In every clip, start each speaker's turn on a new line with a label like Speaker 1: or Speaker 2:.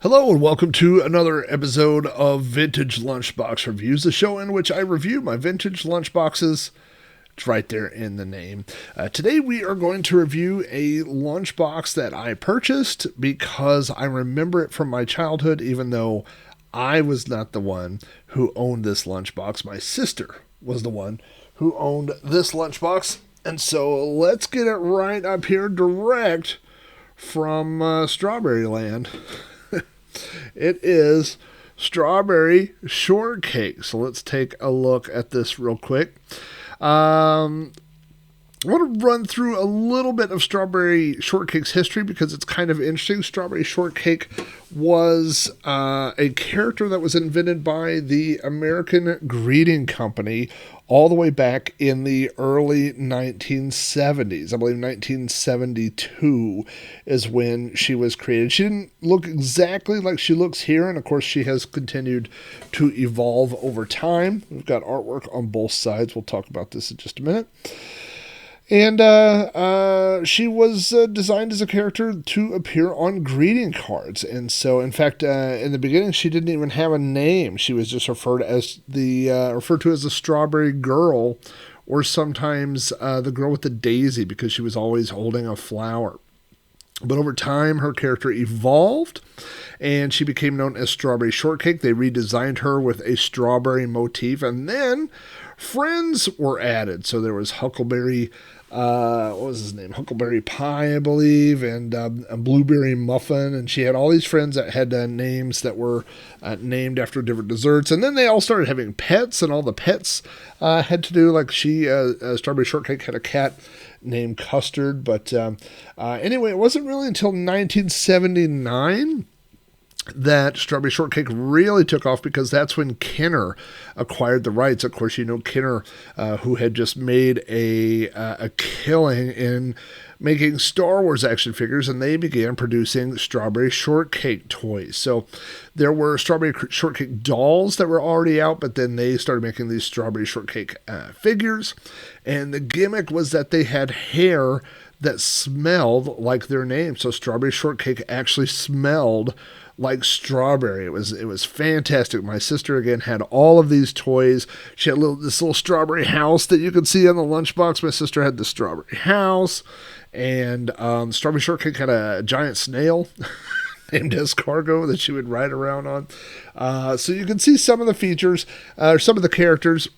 Speaker 1: Hello and welcome to another episode of Vintage Lunchbox Reviews, the show in which I review my vintage lunchboxes. It's right there in the name. Today we are going to review a lunchbox that I purchased because I remember it from my childhood, even though I was not the one who owned this lunchbox. My sister was the one who owned this lunchbox. And so let's get it right up here direct from Strawberry Land. It is Strawberry Shortcake. So let's take a look at this real quick. I want to run through a little bit of Strawberry Shortcake's history because it's kind of interesting. Strawberry Shortcake was a character that was invented by the American Greeting Company all the way back in the early 1970s. I believe 1972 is when she was created. She didn't look exactly like she looks here, and of course she has continued to evolve over time. We've got artwork on both sides. We'll talk about this in just a minute. And she was designed as a character to appear on greeting cards. And so, in fact, in the beginning, she didn't even have a name. She was just referred to as the Strawberry Girl, or sometimes the girl with the daisy, because she was always holding a flower. But over time, her character evolved, and she became known as Strawberry Shortcake. They redesigned her with a strawberry motif, and then friends were added. So there was Huckleberry, what was his name? Huckleberry Pie, I believe, and a Blueberry Muffin. And she had all these friends that had names that were named after different desserts. And then they all started having pets, and all the pets had to do, like Strawberry Shortcake had a cat named Custard. But anyway, it wasn't really until 1979 that Strawberry Shortcake really took off, because that's when Kenner acquired the rights. Of course, you know Kenner, who had just made a killing in making Star Wars action figures, and they began producing Strawberry Shortcake toys. So there were Strawberry Shortcake dolls that were already out, but then they started making these Strawberry Shortcake figures, and the gimmick was that they had hair that smelled like their name. So Strawberry Shortcake actually smelled like strawberry. It was fantastic. My sister, again, had all of these toys. She had this little strawberry house that you could see on the lunchbox. My sister had the strawberry house, and Strawberry Shortcake had a giant snail named Escargot that she would ride around on. So you can see some of the features, some of the characters.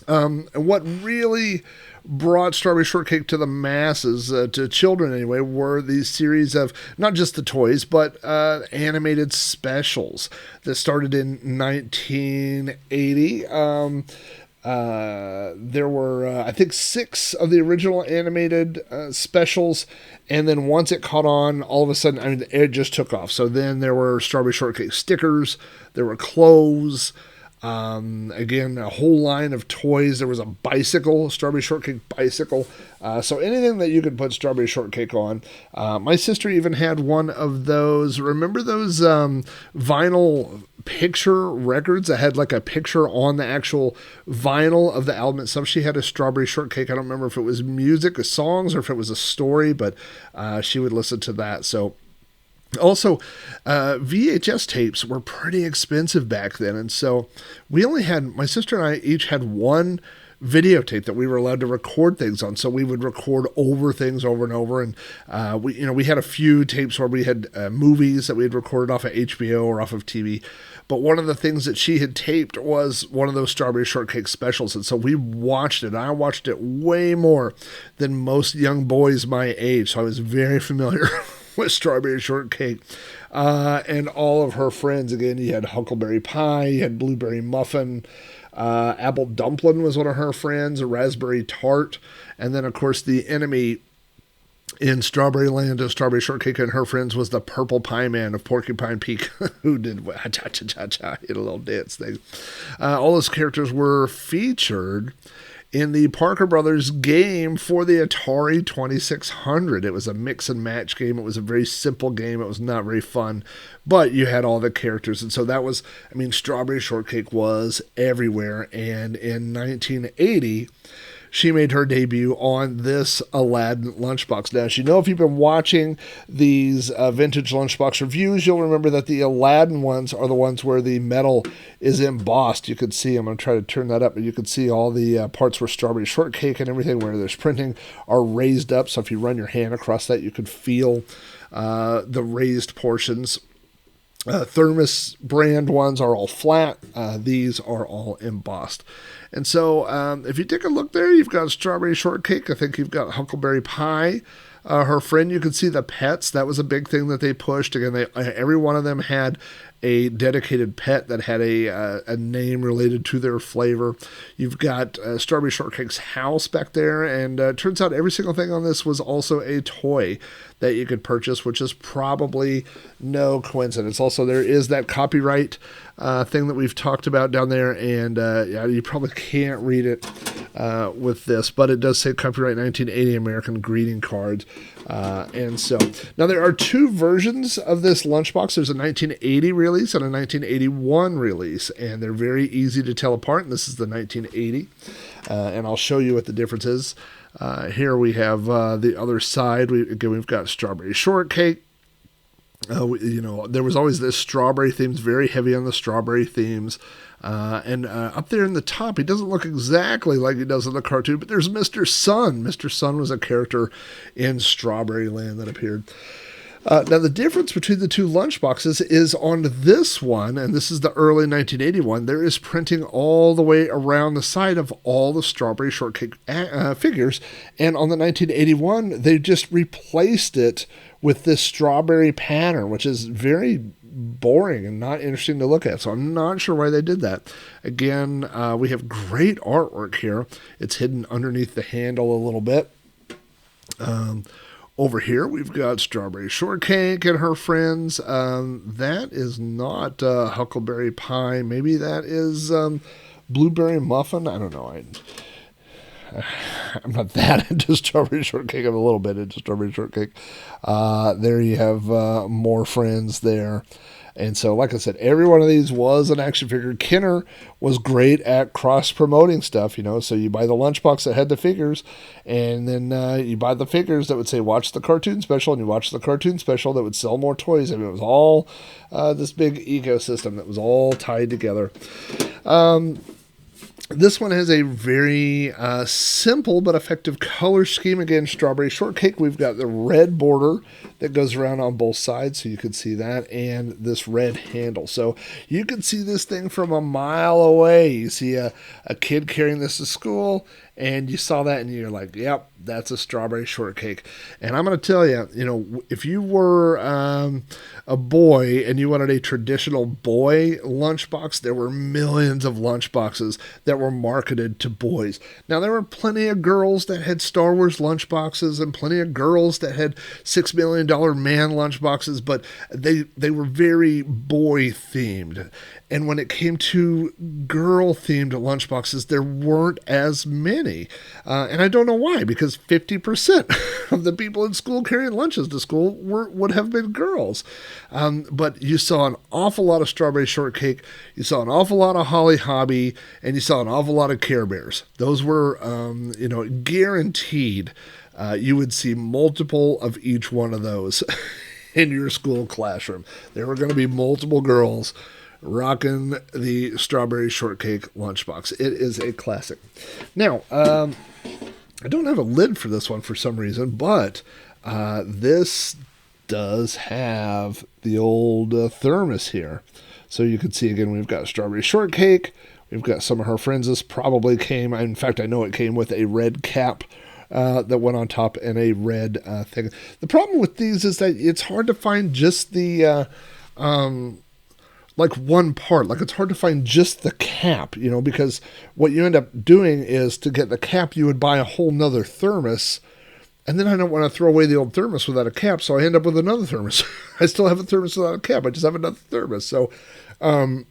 Speaker 1: And what really brought Strawberry Shortcake to the masses, to children anyway, were these series of not just the toys, but animated specials that started in 1980. There were, I think, 6 of the original animated specials, and then once it caught on, all of a sudden, I mean, it just took off. So then there were Strawberry Shortcake stickers, there were clothes, again, a whole line of toys. There was a bicycle, Strawberry Shortcake bicycle. So anything that you could put Strawberry Shortcake on. My sister even had one of those. Remember those vinyl picture records that had like a picture on the actual vinyl of the album itself? She had a Strawberry Shortcake. I don't remember if it was music or songs or if it was a story, but she would listen to that. So also, VHS tapes were pretty expensive back then, and so my sister and I each had one videotape that we were allowed to record things on. So we would record things over and over, and we had a few tapes where we had movies that we had recorded off of HBO or off of TV. But one of the things that she had taped was one of those Strawberry Shortcake specials, and so we watched it. I watched it way more than most young boys my age, so I was very familiar with Strawberry Shortcake and all of her friends. Again, you had Huckleberry Pie, you had Blueberry Muffin, Apple Dumplin was one of her friends, a Raspberry Tart, and then, of course, the enemy in Strawberry Land of Strawberry Shortcake and her friends was the Purple Pie Man of Porcupine Peak, who did cha-cha-cha-cha, hit a little dance thing. All those characters were featured in the Parker Brothers game for the Atari 2600. It was a mix and match game. It was a very simple game. It was not very fun, but you had all the characters. And so that was, Strawberry Shortcake was everywhere. And in 1980, she made her debut on this Aladdin lunchbox. Now, as you know, if you've been watching these vintage lunchbox reviews, you'll remember that the Aladdin ones are the ones where the metal is embossed. You could see, I'm going to try to turn that up, but you could see all the parts where Strawberry Shortcake and everything where there's printing are raised up. So if you run your hand across that, you could feel the raised portions. Thermos brand ones are all flat. These are all embossed. And so if you take a look there, you've got Strawberry Shortcake. I think you've got Huckleberry Pie. Her friend, you can see the pets. That was a big thing that they pushed. Again, every one of them had a dedicated pet that had a name related to their flavor. You've got Strawberry Shortcake's house back there, and it turns out every single thing on this was also a toy that you could purchase, which is probably no coincidence. Also, there is that copyright thing that we've talked about down there, and yeah, you probably can't read it with this, but it does say copyright 1980 American greeting cards. And so now there are two versions of this lunchbox. There's a 1980 release and a 1981 release, and they're very easy to tell apart. And this is the 1980, and I'll show you what the difference is. Here we have the other side. We've got Strawberry Shortcake. There was always this strawberry themes, very heavy on the strawberry themes. And up there in the top, he doesn't look exactly like he does in the cartoon, but there's Mr. Sun. Mr. Sun was a character in Strawberry Land that appeared. Now, the difference between the two lunchboxes is on this one, and this is the early 1981, there is printing all the way around the side of all the Strawberry Shortcake figures. And on the 1981, they just replaced it with this strawberry pattern, which is very boring and not interesting to look at. So I'm not sure why they did that. Again, we have great artwork here. It's hidden underneath the handle a little bit. Over here, we've got Strawberry Shortcake and her friends. That is not Huckleberry Pie. Maybe that is Blueberry Muffin. I don't know. I'm not that into Strawberry Shortcake. I'm a little bit into Strawberry Shortcake. There you have more friends there. And so, like I said, every one of these was an action figure. Kenner was great at cross-promoting stuff, so you buy the lunchbox that had the figures, and then you buy the figures that would say, watch the cartoon special, and you watch the cartoon special that would sell more toys. I mean, it was all this big ecosystem that was all tied together. This one has a very simple but effective color scheme. Again, Strawberry Shortcake, we've got the red border that goes around on both sides, so you can see that, and this red handle. So you can see this thing from a mile away. You see a kid carrying this to school, and you saw that, and you're like, yep, that's a Strawberry Shortcake. And I'm going to tell you, if you were a boy and you wanted a traditional boy lunchbox, there were millions of lunchboxes that were marketed to boys. Now, there were plenty of girls that had Star Wars lunchboxes and plenty of girls that had $6 million man lunchboxes, but they were very boy-themed. And when it came to girl-themed lunchboxes, there weren't as many. And I don't know why, because 50% of the people in school carrying lunches to school would have been girls. But you saw an awful lot of Strawberry Shortcake, you saw an awful lot of Holly Hobby, and you saw an awful lot of Care Bears. Those were, guaranteed. You would see multiple of each one of those in your school classroom. There were going to be multiple girls rocking the Strawberry Shortcake lunchbox. It is a classic. Now, I don't have a lid for this one for some reason, but this does have the old thermos here. So you can see, again, we've got Strawberry Shortcake. We've got some of her friends. This probably came, in fact, I know it came with a red cap that went on top and a red thing. The problem with these is that it's hard to find just the one part. Like, it's hard to find just the cap, because what you end up doing is, to get the cap, you would buy a whole nother thermos, and then I don't want to throw away the old thermos without a cap, so I end up with another thermos. I still have a thermos without a cap. I just have another thermos. So I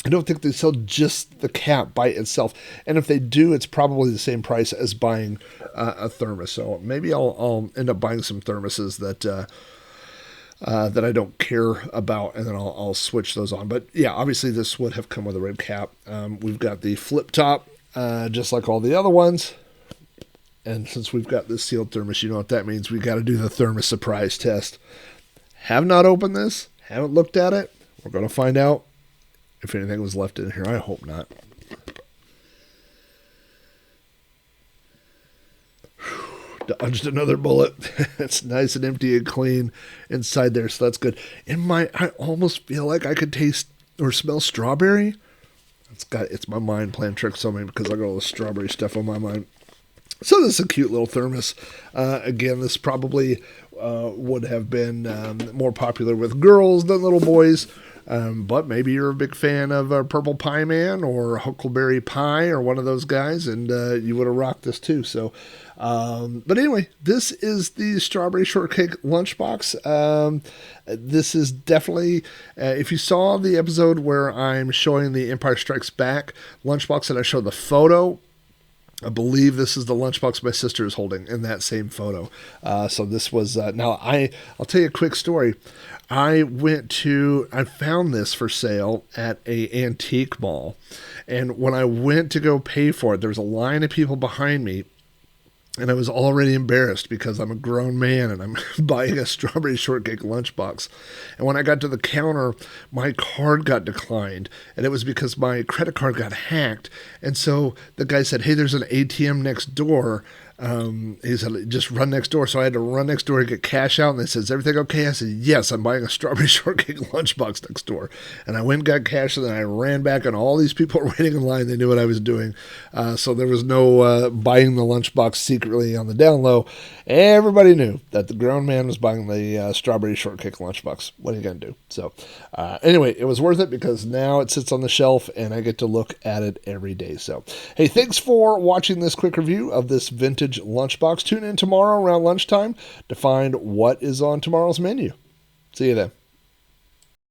Speaker 1: don't think they sell just the cap by itself. And if they do, it's probably the same price as buying a thermos. So maybe I'll end up buying some thermoses that I don't care about, and then I'll switch those on. But yeah, obviously this would have come with a red cap. We've got the flip top, just like all the other ones. And since we've got this sealed thermos, you know what that means. We got to do the thermos surprise test. Have not opened this. Haven't looked at it. We're going to find out if anything was left in here. I hope not. Dodged another bullet. It's nice and empty and clean inside there, so that's good. I almost feel like I could taste or smell strawberry. It's my mind playing tricks on me because I got all the strawberry stuff on my mind. So this is a cute little thermos. Again, this probably would have been more popular with girls than little boys. But maybe you're a big fan of Purple Pie Man or Huckleberry Pie or one of those guys, and you would have rocked this too. So, but anyway, this is the Strawberry Shortcake Lunchbox. This is definitely, if you saw the episode where I'm showing the Empire Strikes Back Lunchbox and I showed the photo, I believe this is the lunchbox my sister is holding in that same photo. So this was, now I'll tell you a quick story. I found this for sale at a antique mall. And when I went to go pay for it, there was a line of people behind me. And I was already embarrassed because I'm a grown man and I'm buying a Strawberry Shortcake lunchbox. And when I got to the counter, my card got declined. And it was because my credit card got hacked. And so the guy said, hey, there's an ATM next door. He said, just run next door. So I had to run next door and get cash out. And they said, is everything okay? I said, yes, I'm buying a Strawberry Shortcake lunchbox next door. And I went and got cash, and then I ran back, and all these people were waiting in line. They knew what I was doing. So there was no buying the lunchbox secretly on the down low. Everybody knew that the grown man was buying the Strawberry Shortcake lunchbox. What are you going to do? So anyway, it was worth it because now it sits on the shelf, and I get to look at it every day. So, hey, thanks for watching this quick review of this vintage lunchbox. Tune in tomorrow around lunchtime to find what is on tomorrow's menu. See you then.